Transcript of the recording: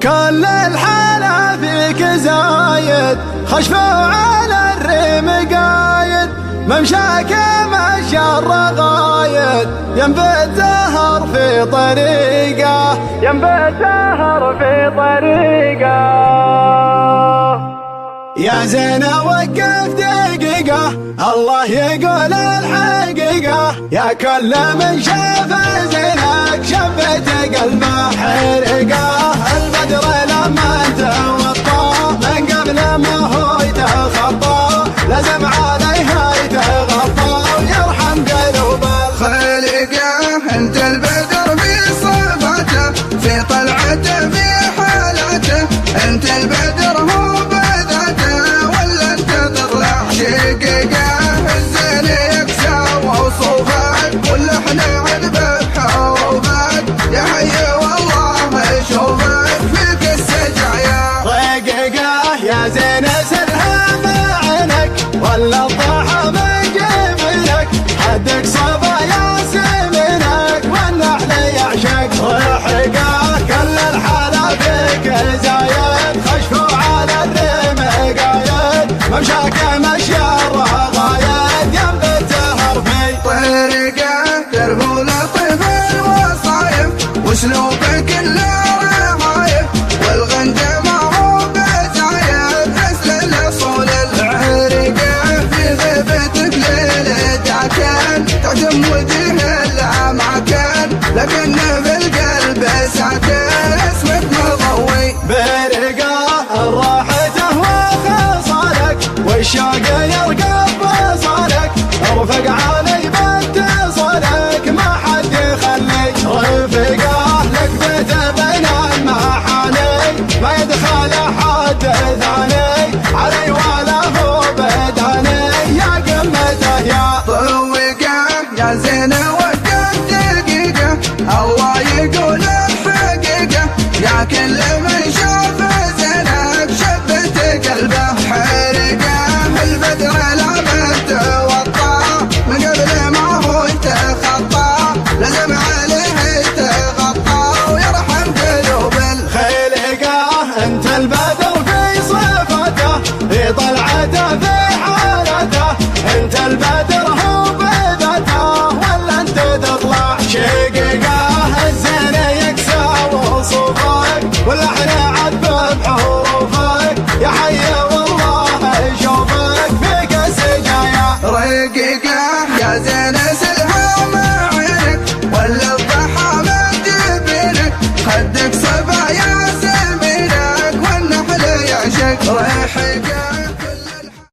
كل الحلا فيك زايد، خشفوا على الريم قايد، ممشاك مشى الرغايد، ينبت زهر في طريقه، ينبت زهر في طريقه. يا زينة وقف دقيقة، الله يقول الحقيقة، يا كل من شاف زينك شبت قلبه حرقه. البدر لما توطى من قبل ما هو يتخطى، لازم عليها يتغطى ويرحم قلوب الخليقة. انت البدر في صفاته، في طلعته، في حالته، انت البدر هو بذاته، ولا انت تطلع شقيقة. الزين يكسى وصوفك، واللحن عذبه بحروفك، يا حي والله اشوفك فيك السجايا رقيقة. يا زين سلها بعينك، ولا الضحى من جبينك، حدك صبا يا سمينك، والنحل يعشق رحقه. كل الحلا فيك زايد، خشفوا على الريم قايد، ممشاك مشي الرغايد، ينبت زهر في طريقه. دربه لطيف الوصايف، واسلوبه كله رهايف، والغنجه ما هو بزايد، غسل الاصول العريقه. في غيبتك ليلتك تعدم وجه الاماكن، لكن في القلب ساكن اسمك مضوي برقه. راحته وخصالك، والشوق يرقب بصالك، ارفق علي باتصالك، ما حد يخليك رفقه. لك بيت بين المحاني، ما يدخل حد ثاني، علي ولا هو بداني، يا قمته يا طوقه. يا زينة وقف دقيقة، الله يقول الحقيقة، يا كل من شاف زينك شبت قلبه حرقه. البدر لما توطى من قبل ما هو يتخطى، لازم عليه يتغطى ويرحم قلوب خلقه. انت البدر في صفته، في طلعته، في حالته، انت البدر هو بذاته، ولا انت تطلع شقيقه. الزين يكسى وصوفك، واللحن عذبه بحروفك، يا حي والله اشوفك فيك السجايا رقيقة. يا زين سلها مع عينك، ولا الضحى من جبينك، خدك صبا يا سمينك، والنحل يعشق ريحك.